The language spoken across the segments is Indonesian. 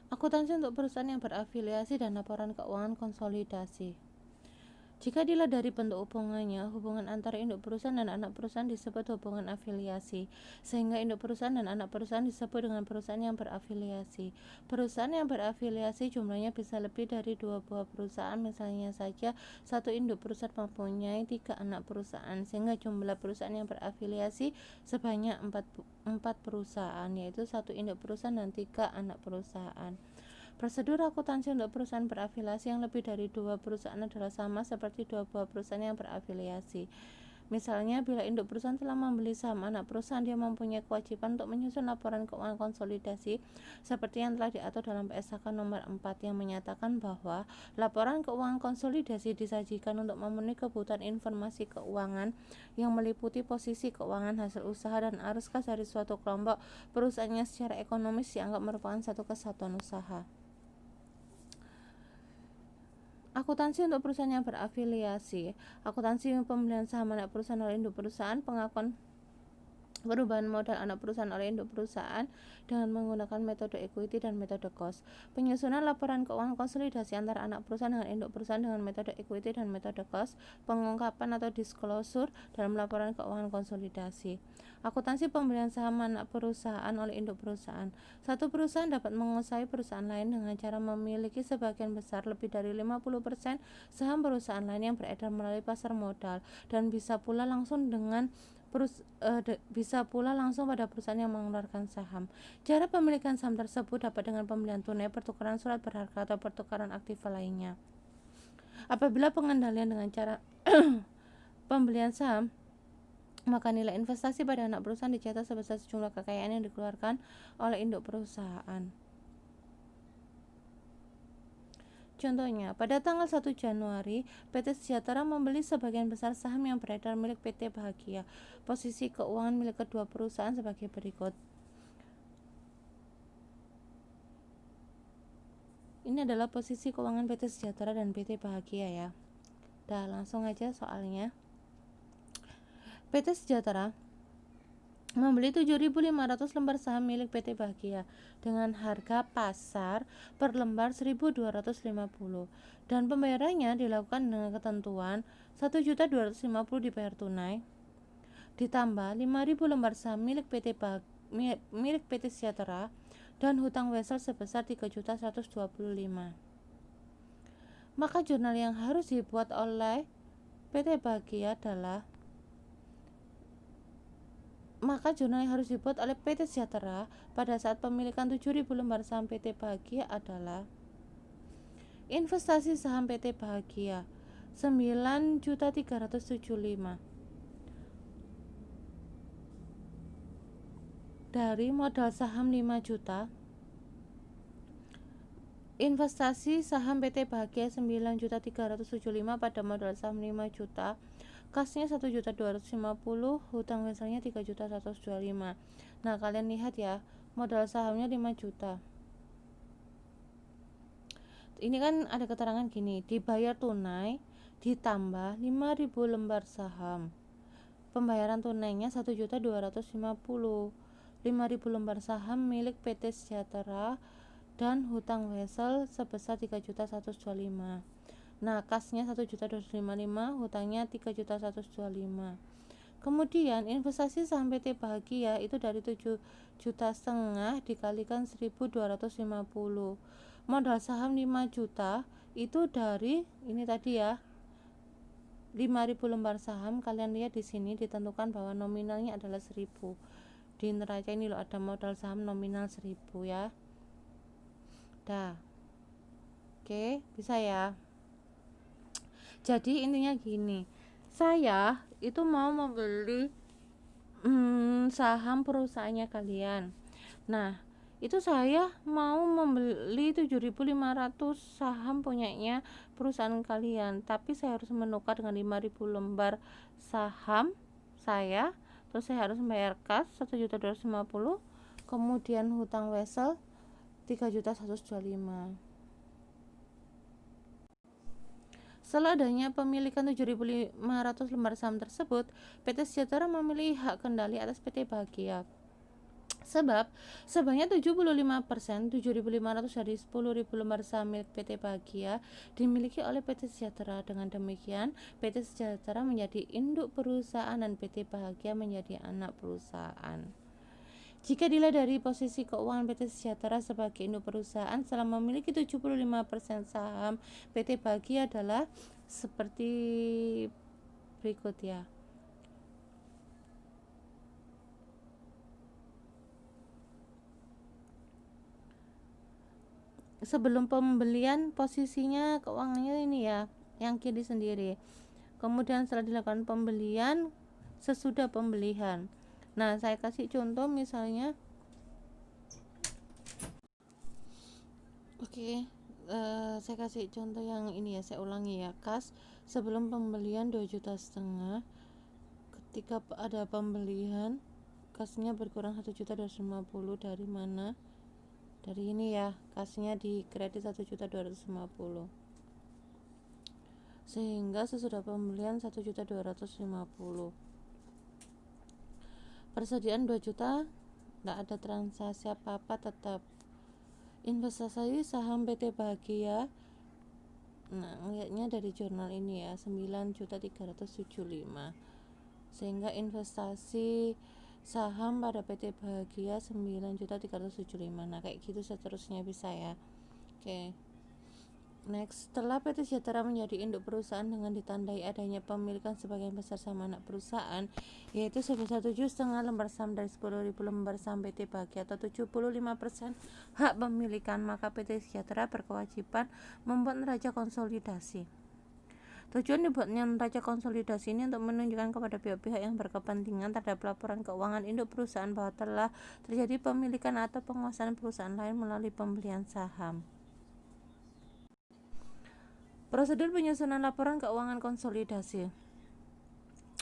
Akuntansi untuk perusahaan yang berafiliasi dan laporan keuangan konsolidasi. Jika dilihat dari bentuk hubungannya, hubungan antara induk perusahaan dan anak perusahaan disebut hubungan afiliasi, sehingga induk perusahaan dan anak perusahaan disebut dengan perusahaan yang berafiliasi. Perusahaan yang berafiliasi jumlahnya bisa lebih dari 2 buah perusahaan, misalnya saja satu induk perusahaan mempunyai 3 anak perusahaan, sehingga jumlah perusahaan yang berafiliasi sebanyak 4 perusahaan, yaitu satu induk perusahaan dan 3 anak perusahaan. Prosedur akuntansi untuk perusahaan berafiliasi yang lebih dari 2 perusahaan adalah sama seperti 2 buah perusahaan yang berafiliasi. Misalnya, bila induk perusahaan telah membeli saham anak perusahaan, dia mempunyai kewajiban untuk menyusun laporan keuangan konsolidasi seperti yang telah diatur dalam PSK nomor 4 yang menyatakan bahwa laporan keuangan konsolidasi disajikan untuk memenuhi kebutuhan informasi keuangan yang meliputi posisi keuangan, hasil usaha, dan arus kas dari suatu kelompok perusahaannya secara ekonomis dianggap merupakan satu kesatuan usaha. Akuntansi untuk perusahaan yang berafiliasi. Akuntansi pembelian saham anak perusahaan oleh induk perusahaan, pengakuan perubahan modal anak perusahaan oleh induk perusahaan dengan menggunakan metode equity dan metode cost. Penyusunan laporan keuangan konsolidasi antara anak perusahaan dengan induk perusahaan dengan metode equity dan metode cost. Pengungkapan atau disclosure dalam laporan keuangan konsolidasi. Akuntansi pembelian saham anak perusahaan oleh induk perusahaan. Satu perusahaan dapat menguasai perusahaan lain dengan cara memiliki sebagian besar lebih dari 50% saham perusahaan lain yang beredar melalui pasar modal, dan bisa pula langsung pada perusahaan yang mengeluarkan saham. Cara pemilikan saham tersebut dapat dengan pembelian tunai, pertukaran surat berharga, atau pertukaran aktiva lainnya. Apabila pengendalian dengan cara pembelian saham, maka nilai investasi pada anak perusahaan dicetak sebesar sejumlah kekayaan yang dikeluarkan oleh induk perusahaan. Contohnya, pada tanggal 1 Januari, PT Sejahtera membeli sebagian besar saham yang beredar milik PT Bahagia. Posisi keuangan milik kedua perusahaan sebagai berikut. Ini adalah posisi keuangan PT Sejahtera dan PT Bahagia ya. Langsung aja soalnya. PT Sejahtera membeli 7.500 lembar saham milik PT Bahagia dengan harga pasar per lembar 1.250, dan pembayarannya dilakukan dengan ketentuan 1.250.000 dibayar tunai, ditambah 5.000 lembar saham milik PT Sejahtera dan hutang wesel sebesar 3.125. Maka jurnal yang harus dibuat oleh PT Bahagia adalah PT Sejahtera pada saat pemilikan 7.000 lembar saham PT Bahagia adalah: investasi saham PT Bahagia 9.375 dari modal saham 5 juta. Investasi saham PT Bahagia 9.375 pada modal saham 5 juta, kasnya 1.250, hutang weselnya 3.125. Nah, kalian lihat ya, modal sahamnya 5 juta. Ini kan ada keterangan gini, dibayar tunai ditambah 5.000 lembar saham. Pembayaran tunainya 1.250, 5.000 lembar saham milik PT Sejahtera, dan hutang wesel sebesar 3.125. Nah, kasnya 1.255, hutangnya 3.125. Kemudian investasi saham PT Bahagia itu dari 7,5 juta dikalikan 1.250. Modal saham 5 juta itu dari ini tadi ya, 5.000 lembar saham. Kalian lihat di sini ditentukan bahwa nominalnya adalah 1.000. Di neraca ini loh ada modal saham nominal 1.000 ya. Oke, bisa ya. Jadi intinya gini, saya itu mau membeli saham perusahaannya kalian. Nah, itu saya mau membeli 7.500 saham punyanya perusahaan kalian, tapi saya harus menukar dengan 5.000 lembar saham saya, terus saya harus membayar kas 1.250, kemudian hutang wesel 3.125. Setelah adanya pemilikan 7.500 lembar saham tersebut, PT Sejahtera memiliki hak kendali atas PT Bahagia Sebab sebanyak 75%, 7.500 dari 10.000 lembar saham milik PT Bahagia dimiliki oleh PT Sejahtera. Dengan demikian, PT Sejahtera menjadi induk perusahaan dan PT Bahagia menjadi anak perusahaan. Jika dilihat dari posisi keuangan PT Sejahtera sebagai induk perusahaan setelah memiliki 75% saham, PT Bahagia adalah seperti berikut ya. Sebelum pembelian posisinya keuangannya ini ya, yang kiri sendiri. Kemudian setelah dilakukan pembelian, sesudah pembelian. Nah, saya kasih contoh misalnya. Oke, saya kasih contoh yang ini ya, saya ulangi ya. Kas sebelum pembelian 2,5 juta. Ketika ada pembelian, kasnya berkurang 1.250.000 dari mana? Dari ini ya, kasnya di kredit 1.250.000, sehingga sesudah pembelian 1.250.000. Persediaan 2 juta, tidak ada transaksi apa-apa, tetap investasi saham PT Bahagia. Nah, lihatnya dari jurnal ini ya, 9.375, sehingga investasi saham pada PT Bahagia 9.375. Nah, kayak gitu seterusnya bisa ya. Oke. Next, setelah PT Sejahtera menjadi induk perusahaan dengan ditandai adanya pemilikan sebagian besar saham anak perusahaan, yaitu sebesar 7,5 lembar saham dari 10.000 lembar saham PT Bahagia atau 75% hak pemilikan, maka PT Sejahtera berkewajiban membuat neraca konsolidasi. Tujuan dibuatnya neraca konsolidasi ini untuk menunjukkan kepada pihak-pihak yang berkepentingan terhadap laporan keuangan induk perusahaan bahwa telah terjadi pemilikan atau penguasaan perusahaan lain melalui pembelian saham. Prosedur penyusunan laporan keuangan konsolidasi.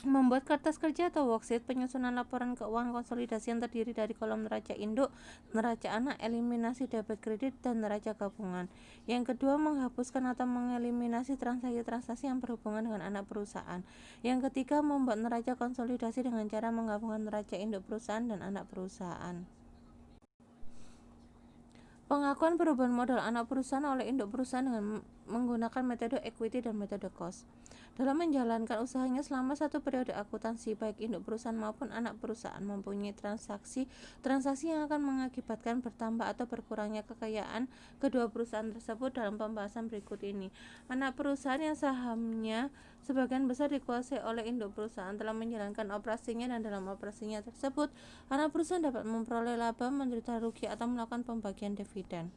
Membuat kertas kerja atau worksheet penyusunan laporan keuangan konsolidasi yang terdiri dari kolom neraca induk, neraca anak, eliminasi debit kredit, dan neraca gabungan. Yang kedua, menghapuskan atau mengeliminasi transaksi-transaksi yang berhubungan dengan anak perusahaan. Yang ketiga, membuat neraca konsolidasi dengan cara menggabungkan neraca induk perusahaan dan anak perusahaan. Pengakuan perubahan modal anak perusahaan oleh induk perusahaan dengan menggunakan metode equity dan metode cost. Dalam menjalankan usahanya selama satu periode akuntansi, baik induk perusahaan maupun anak perusahaan mempunyai transaksi yang akan mengakibatkan bertambah atau berkurangnya kekayaan kedua perusahaan tersebut dalam pembahasan berikut ini. Anak perusahaan yang sahamnya sebagian besar dikuasai oleh induk perusahaan telah menjalankan operasinya, dan dalam operasinya tersebut anak perusahaan dapat memperoleh laba, menderita rugi, atau melakukan pembagian dividen.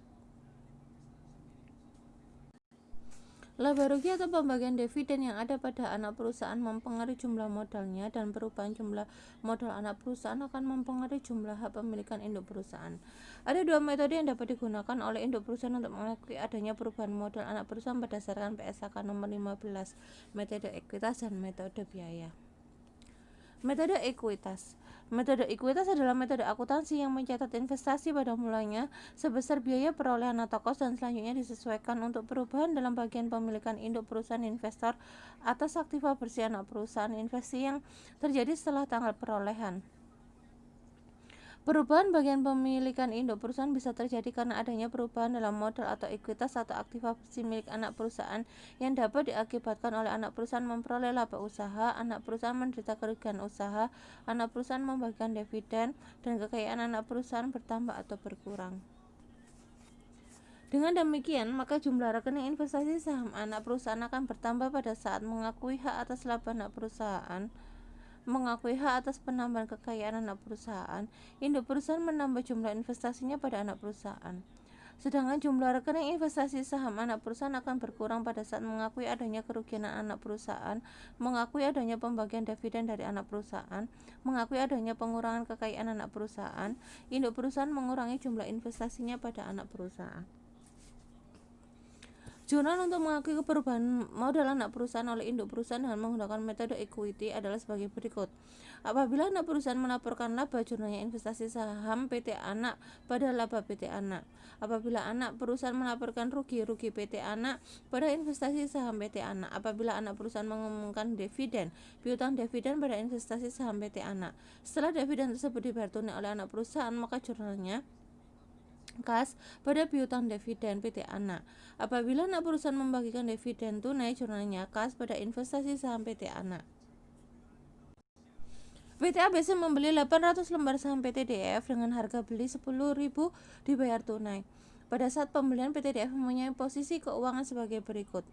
Laba rugi atau pembagian dividen yang ada pada anak perusahaan mempengaruhi jumlah modalnya, dan perubahan jumlah modal anak perusahaan akan mempengaruhi jumlah hak pemilikan induk perusahaan. Ada dua metode yang dapat digunakan oleh induk perusahaan untuk mengakui adanya perubahan modal anak perusahaan berdasarkan PSAK nomor 15, metode ekuitas dan metode biaya. Metode ekuitas. Metode ekuitas adalah metode akuntansi yang mencatat investasi pada mulanya sebesar biaya perolehan atau kos, dan selanjutnya disesuaikan untuk perubahan dalam bagian pemilikan induk perusahaan investor atas aktiva bersih anak perusahaan investasi yang terjadi setelah tanggal perolehan. Perubahan bagian pemilikan induk perusahaan bisa terjadi karena adanya perubahan dalam modal atau ekuitas atau aktiva bersih milik anak perusahaan yang dapat diakibatkan oleh anak perusahaan memperoleh laba usaha, anak perusahaan menderita kerugian usaha, anak perusahaan membagikan dividen, dan kekayaan anak perusahaan bertambah atau berkurang. Dengan demikian, maka jumlah rekening investasi saham anak perusahaan akan bertambah pada saat mengakui hak atas laba anak perusahaan, mengakui hak atas penambahan kekayaan anak perusahaan. Induk perusahaan menambah jumlah investasinya pada anak perusahaan. Sedangkan jumlah rekening investasi saham anak perusahaan akan berkurang pada saat mengakui adanya kerugian anak perusahaan, mengakui adanya pembagian dividen dari anak perusahaan, mengakui adanya pengurangan kekayaan anak perusahaan. Induk perusahaan mengurangi jumlah investasinya pada anak perusahaan. Jurnal untuk mengakui perubahan modal anak perusahaan oleh induk perusahaan dengan menggunakan metode equity adalah sebagai berikut. Apabila anak perusahaan melaporkan laba, jurnalnya investasi saham PT anak pada laba PT anak. Apabila anak perusahaan melaporkan rugi PT anak pada investasi saham PT anak. Apabila anak perusahaan mengumumkan dividen, piutang dividen pada investasi saham PT anak. Setelah dividen tersebut dibayar tunai oleh anak perusahaan, maka jurnalnya kas pada piutang dividen PT anak. Apabila anak perusahaan membagikan dividen tunai, jurnalnya kas pada investasi saham PT anak. PT ABC membeli 800 lembar saham PT DF dengan harga beli 10.000 dibayar tunai. Pada saat pembelian, PT DF mempunyai posisi keuangan sebagai berikut.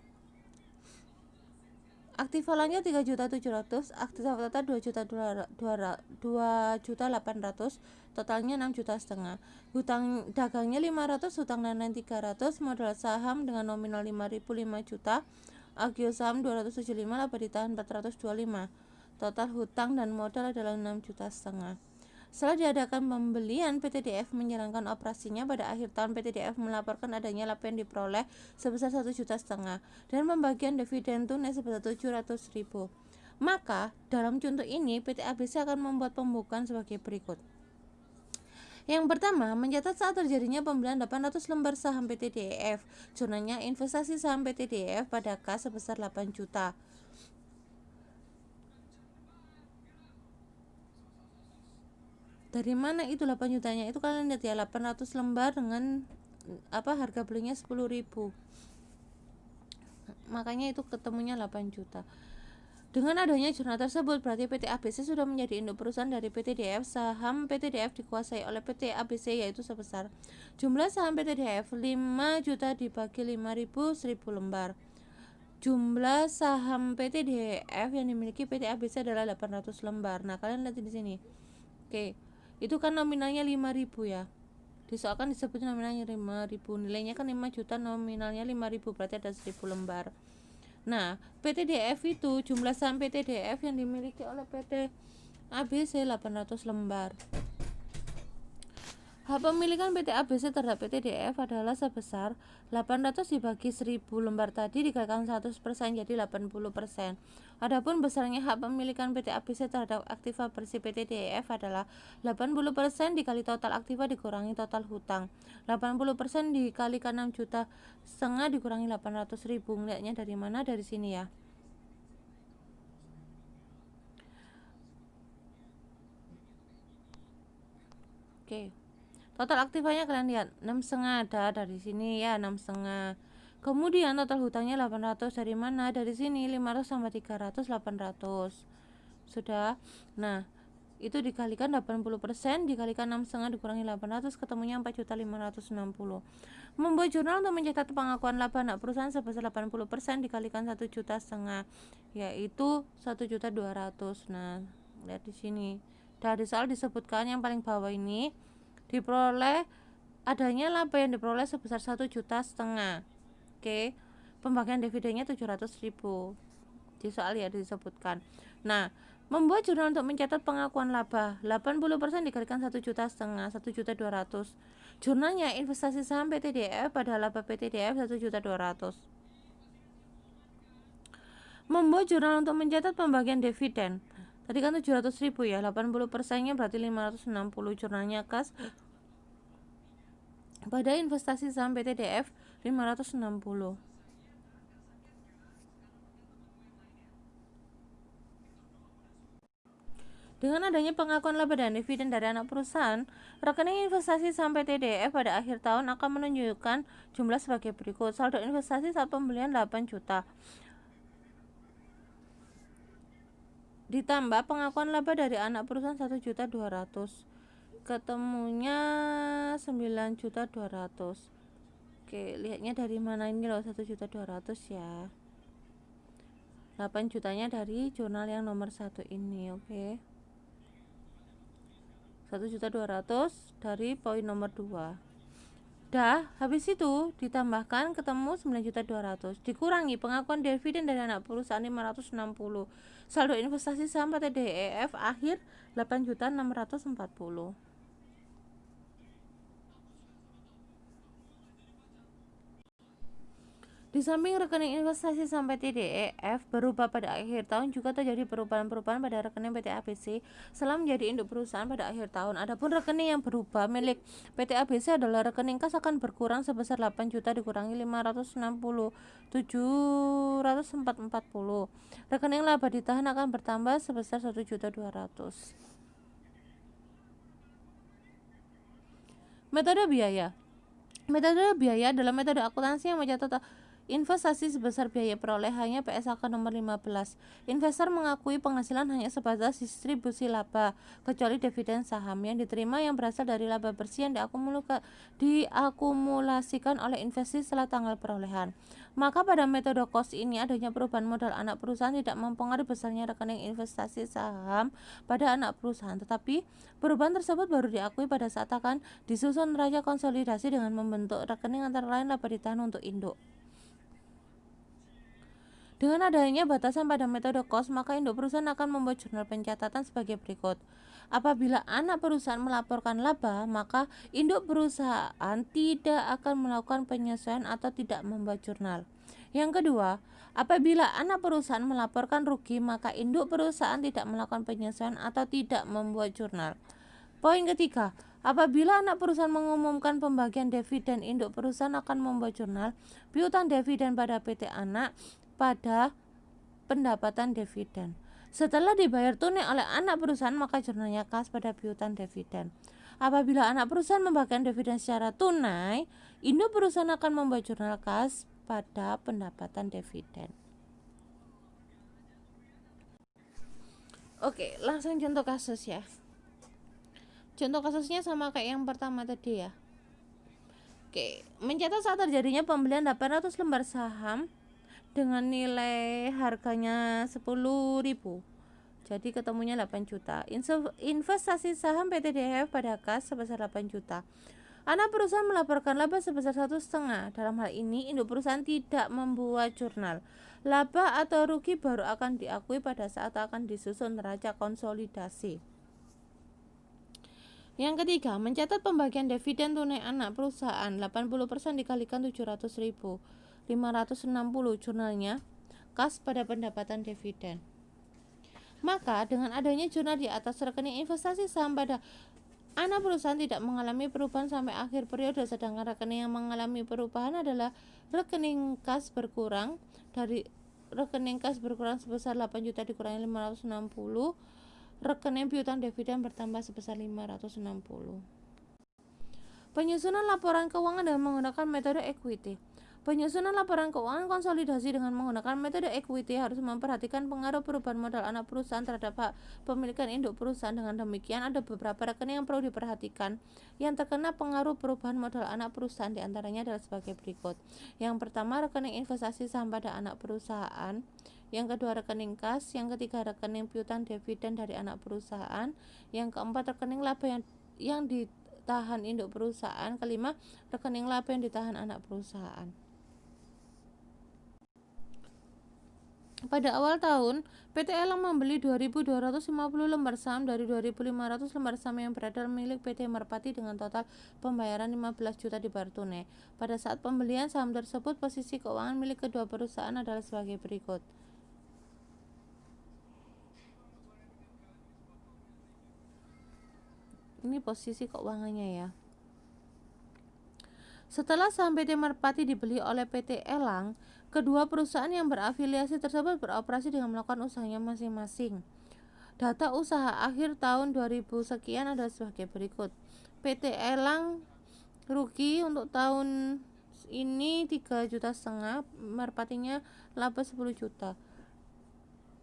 Aktiva lainnya 3.700.000, aktiva total 2.800.000, totalnya 6.500.000. Hutang dagangnya 500, hutang lain 300, modal saham dengan nominal 5.000 5 juta, agio saham 275, laba ditahan 425. Total hutang dan modal adalah 6.5 juta. Setelah diadakan pembelian, PT DF menjalankan operasinya. Pada akhir tahun, PT DF melaporkan adanya laba yang diperoleh sebesar 1,5 juta dan pembagian dividen tunai sebesar 700.000. Maka dalam contoh ini PT ABC akan membuat pembukuan sebagai berikut. Yang pertama, mencatat saat terjadinya pembelian 800 lembar saham PT DF. Jurnalnya investasi saham PT DF pada kas sebesar 8 juta. Dari mana itu 8 jutanya? Itu kalian lihat ya, 800 lembar dengan harga belinya 10.000. Makanya itu ketemunya 8 juta. Dengan adanya jurnal tersebut, berarti PT ABC sudah menjadi induk perusahaan dari PT DF. Saham PT DF dikuasai oleh PT ABC yaitu sebesar jumlah saham PT DF 5 juta dibagi 5.000, 1.000 lembar. Jumlah saham PT DF yang dimiliki PT ABC adalah 800 lembar. Nah, kalian lihat di sini. Oke. Itu kan nominalnya 5.000 ya. Disoalkan disebut nominalnya 5.000, nilainya kan 5 juta, nominalnya 5.000, berarti ada 1.000 lembar. Nah, PT DF itu jumlah saham PT DF yang dimiliki oleh PT ABC 800 lembar. Hak pemilikan PT ABC terhadap PT DF adalah sebesar 800 dibagi 1.000 lembar tadi dikalikan 100% jadi 80%. Adapun besarnya hak pemilikan PT ABC terhadap aktiva bersih PT DF adalah 80% dikali total aktiva dikurangi total hutang. 80% dikalikan 6,5 juta dikurangi 800.000. Ngeliatnya dari mana? Dari sini ya. Oke. Total aktivanya kalian lihat 6,5 ada dari sini ya, 6,5. Kemudian total hutangnya 800 dari mana? Dari sini 500 tambah 300 800. Sudah. Nah, itu dikalikan 80% dikalikan 6,5 dikurangi 800 ketemunya 4.560. Membuat jurnal untuk mencatat pengakuan laba anak perusahaan sebesar 80% dikalikan 1,5 juta yaitu 1.200.000. Nah, lihat di sini. Dari soal disebutkan yang paling bawah ini diperoleh adanya laba yang diperoleh sebesar 1,5 juta. Oke. Pembagian dividennya 700.000. Di soal ya disebutkan. Nah, membuat jurnal untuk mencatat pengakuan laba 80% dikalikan 1,5 juta, 1.200.000. Jurnalnya investasi saham PT DF pada laba PT DF 1.200.000. Membuat jurnal untuk mencatat pembagian dividen. Tadi kan 700.000 ya, 80%-nya berarti 560. Jurnalnya kas pada investasi saham PT DF 560. Dengan adanya pengakuan laba dan dividen dari anak perusahaan, rekening investasi saham PT DF pada akhir tahun akan menunjukkan jumlah sebagai berikut. Saldo investasi saat pembelian 8 juta. Ditambah pengakuan laba dari anak perusahaan 1.200.000. Ketemunya 9.200.000. Oke, lihatnya dari mana ini loh 1.200.000 ya. 8 jutanya dari jurnal yang nomor 1 ini, oke. 1.200.000 dari poin nomor 2. Dah, habis itu ditambahkan ketemu 9.200.000 dikurangi pengakuan dividen dari anak perusahaan 560. Saldo investasi saham PT DF akhir 8.640. Di samping rekening investasi saham PT-DEF berubah pada akhir tahun, juga terjadi perubahan-perubahan pada rekening PT ABC setelah menjadi induk perusahaan pada akhir tahun. Adapun rekening yang berubah milik PT ABC adalah rekening kas akan berkurang sebesar 8 juta dikurangi 560 740. Rekening laba ditahan akan bertambah sebesar 1.200.000. Metode biaya. Metode biaya adalah metode akuntansi yang mencatat investasi sebesar biaya perolehannya PSAK nomor 15. Investor mengakui penghasilan hanya sebatas distribusi laba, kecuali dividen saham yang diterima yang berasal dari laba bersih yang diakumulasikan oleh investasi setelah tanggal perolehan. Maka pada metode cost ini adanya perubahan modal anak perusahaan tidak mempengaruhi besarnya rekening investasi saham pada anak perusahaan, tetapi perubahan tersebut baru diakui pada saat akan disusun neraca konsolidasi dengan membentuk rekening antara lain laba ditahan untuk induk. Dengan adanya batasan pada metode cost, maka induk perusahaan akan membuat jurnal pencatatan sebagai berikut. Apabila anak perusahaan melaporkan laba, maka induk perusahaan tidak akan melakukan penyesuaian atau tidak membuat jurnal. Yang kedua, apabila anak perusahaan melaporkan rugi, maka induk perusahaan tidak melakukan penyesuaian atau tidak membuat jurnal. Poin ketiga, apabila anak perusahaan mengumumkan pembagian dividen, induk perusahaan akan membuat jurnal piutang dividen pada PT anak pada pendapatan dividen. Setelah dibayar tunai oleh anak perusahaan, maka jurnalnya kas pada piutang dividen. Apabila anak perusahaan membagikan dividen secara tunai, induk perusahaan akan membuat jurnal kas pada pendapatan dividen. Oke, langsung contoh kasus ya. Contoh kasusnya sama kayak yang pertama tadi ya. Oke, mencatat saat terjadinya pembelian 800 lembar saham dengan nilai harganya 10.000. Jadi ketemunya 8 juta. Investasi saham PT-DEF pada kas sebesar 8 juta. Anak perusahaan melaporkan laba sebesar 1,5. Dalam hal ini, induk perusahaan tidak membuat jurnal. Laba atau rugi baru akan diakui pada saat akan disusun neraca konsolidasi. Yang ketiga, mencatat pembagian dividen tunai anak perusahaan 80% dikalikan 700.000. 560 jurnalnya kas pada pendapatan dividen. Maka dengan adanya jurnal di atas, rekening investasi saham pada anak perusahaan tidak mengalami perubahan sampai akhir periode, sedangkan rekening yang mengalami perubahan adalah rekening kas berkurang. Dari rekening kas berkurang sebesar 8 juta dikurangi 560, rekening piutang dividen bertambah sebesar 560. Penyusunan laporan keuangan dengan menggunakan metode equity. Penyusunan laporan keuangan konsolidasi dengan menggunakan metode equity harus memperhatikan pengaruh perubahan modal anak perusahaan terhadap hak pemilikan induk perusahaan. Dengan demikian, ada beberapa rekening yang perlu diperhatikan yang terkena pengaruh perubahan modal anak perusahaan, diantaranya adalah sebagai berikut. Yang pertama, rekening investasi saham pada anak perusahaan. Yang kedua, rekening kas. Yang ketiga, rekening piutang dividen dari anak perusahaan. Yang keempat, rekening laba yang ditahan induk perusahaan. Kelima, rekening laba yang ditahan anak perusahaan. Pada awal tahun, PT Elang membeli 2.250 lembar saham dari 2.500 lembar saham yang beredar milik PT Merpati dengan total pembayaran 15 juta dibayar tunai. Pada saat pembelian saham tersebut, posisi keuangan milik kedua perusahaan adalah sebagai berikut. Ini posisi keuangannya ya. Setelah saham PT Merpati dibeli oleh PT Elang, kedua perusahaan yang berafiliasi tersebut beroperasi dengan melakukan usahanya masing-masing. Data usaha akhir tahun 2000 sekian adalah sebagai berikut. PT Elang rugi untuk tahun ini 3,5 juta, Merpatinya laba 10 juta.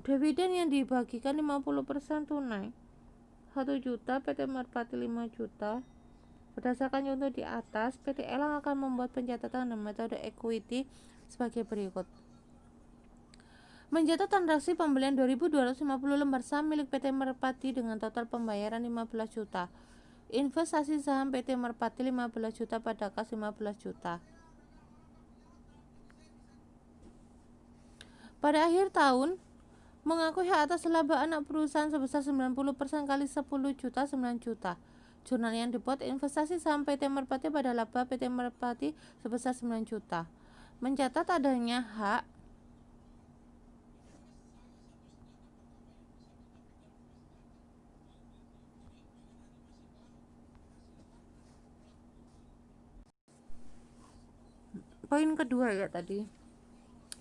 Dividen yang dibagikan 50% tunai 1 juta, PT Merpati 5 juta. Berdasarkan contoh di atas, PT Elang akan membuat pencatatan dengan metode equity sebagai berikut. Mencatat transaksi pembelian 2.250 lembar saham milik PT Merpati dengan total pembayaran 15 juta. Investasi saham PT Merpati 15 juta pada kas 15 juta. Pada akhir tahun, mengakui hak atas laba anak perusahaan sebesar 90% kali 10 juta 9 juta. Jurnal yang dibuat investasi saham PT Merpati pada laba PT Merpati sebesar 9 juta. mencatat adanya hak poin kedua ya tadi.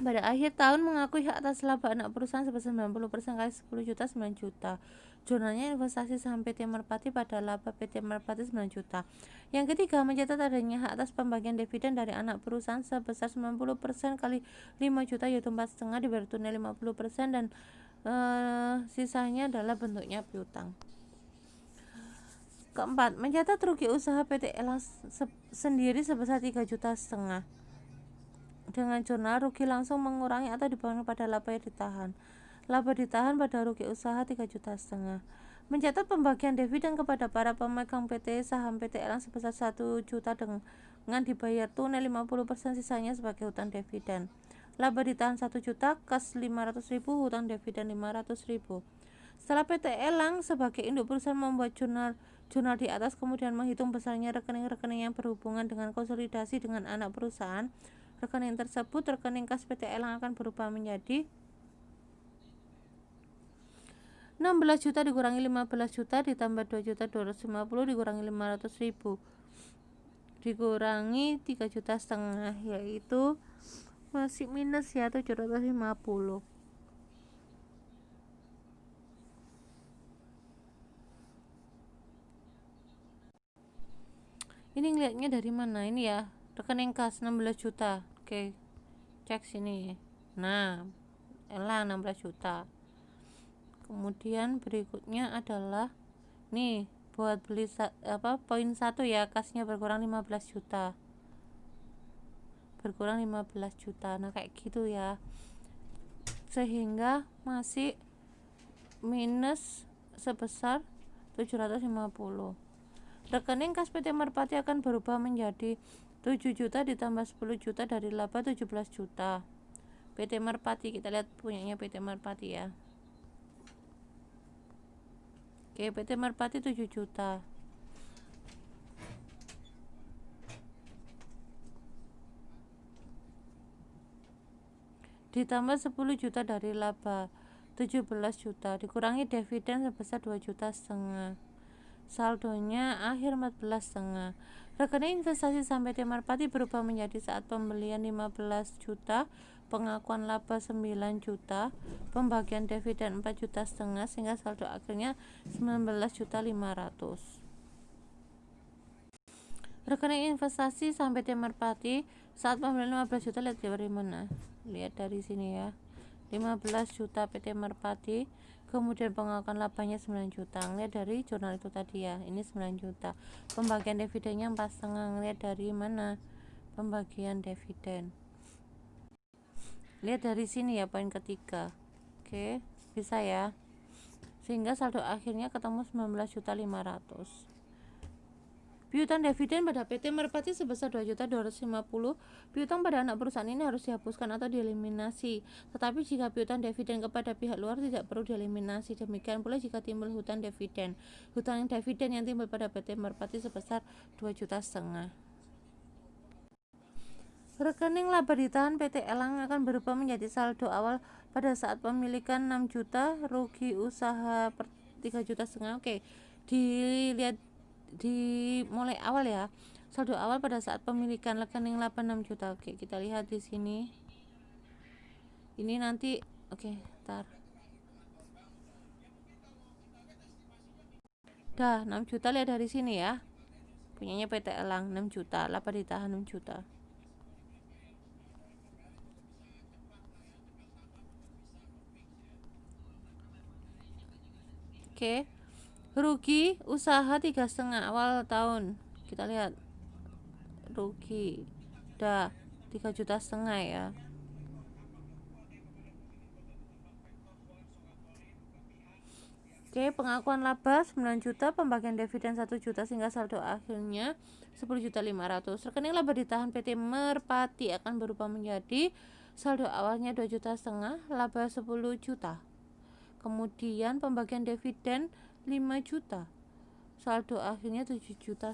Pada akhir tahun mengakui hak atas laba anak perusahaan sebesar 90% kali 10 juta 9 juta. Jurnalnya investasi saham PT Merpati pada laba PT Merpati 9 juta. Yang ketiga, mencatat adanya hak atas pembagian dividen dari anak perusahaan sebesar 90% kali 5 juta yaitu 4,5 dibayar tunai 50% dan sisanya adalah bentuknya piutang. Keempat, mencatat rugi usaha PT Elang sendiri sebesar 3,5 juta. Dengan jurnal rugi langsung mengurangi atau dibanding pada laba yang ditahan. Laba ditahan pada rugi usaha 3,5 juta. Mencatat pembagian dividen kepada para pemegang PT saham PT Elang sebesar 1 juta dengan dibayar tunai 50%, sisanya sebagai hutang dividen. Laba ditahan 1 juta, kas 500.000, hutang dividen 500.000. Setelah PT Elang sebagai induk perusahaan membuat jurnal di atas, kemudian menghitung besarnya rekening-rekening yang berhubungan dengan konsolidasi dengan anak perusahaan, rekening tersebut, rekening kas PT Elang akan berubah menjadi 16 juta dikurangi 15 juta ditambah 2.250 dikurangi 500.000 dikurangi 3,5 juta, yaitu masih minus ya 750. Ini ngeliatnya dari mana? Ini ya, rekening kas 16 juta. Oke, cek sini. Nah, Elang 16 juta. Kemudian berikutnya adalah nih, buat beli poin 1 ya, kasnya berkurang 15 juta. Berkurang 15 juta. Nah, kayak gitu ya. Sehingga masih minus sebesar 750. Rekening kas PT Merpati akan berubah menjadi 7 juta ditambah 10 juta dari laba 17 juta. PT Merpati, kita lihat punyanya PT Merpati ya. Oke, PT Merpati 7 juta. Ditambah 10 juta dari laba 17 juta dikurangi dividen sebesar 2,5 juta. Saldonya akhir 14,5. Rekening investasi saham PT Merpati berubah menjadi saat pembelian 15 juta, pengakuan laba 9 juta, pembagian dividen 4,5 juta, sehingga saldo akhirnya 19.500.000. Rekening investasi saham PT Merpati saat pembelian 15 juta, lihat dari mana? Lihat dari sini ya. 15 juta PT Merpati, kemudian pengakuan labanya 9 juta. Lihat dari jurnal itu tadi ya. Ini 9 juta. Pembagian dividennya 4,5. Lihat dari mana? Pembagian dividen. Lihat dari sini ya, poin ketiga. Oke, bisa ya. Sehingga saldo akhirnya ketemu 19.500.000. Piutang dividen pada PT Merpati sebesar 2.250. Piutang pada anak perusahaan ini harus dihapuskan atau dieliminasi. Tetapi jika piutang dividen kepada pihak luar tidak perlu dieliminasi. Demikian pula jika timbul hutang dividen. Hutang dividen yang timbul pada PT Merpati sebesar 2,5 juta. Rekening laba ditahan PT Elang akan berubah menjadi saldo awal pada saat pemilikan 6 juta, rugi usaha 3,5 juta. Oke, dilihat di mulai awal ya, saldo awal pada saat pemilikan rekening laba 6 juta. Oke, kita lihat di sini. Ini nanti oke, ntar. Dah 6 juta, lihat dari sini ya. Punyanya PT Elang 6 juta, laba ditahan 6 juta. Oke. Rugi usaha 3,5 awal tahun. Kita lihat. Rugi. Dah 3,5 juta ya. Oke, pengakuan laba 9 juta, pembagian dividen 1 juta, sehingga saldo akhirnya 10.500.000. Rekening laba ditahan PT Merpati akan berubah menjadi saldo awalnya 2,5 juta, laba 10 juta. Kemudian pembagian dividen 5 juta. Saldo akhirnya 7,5 juta.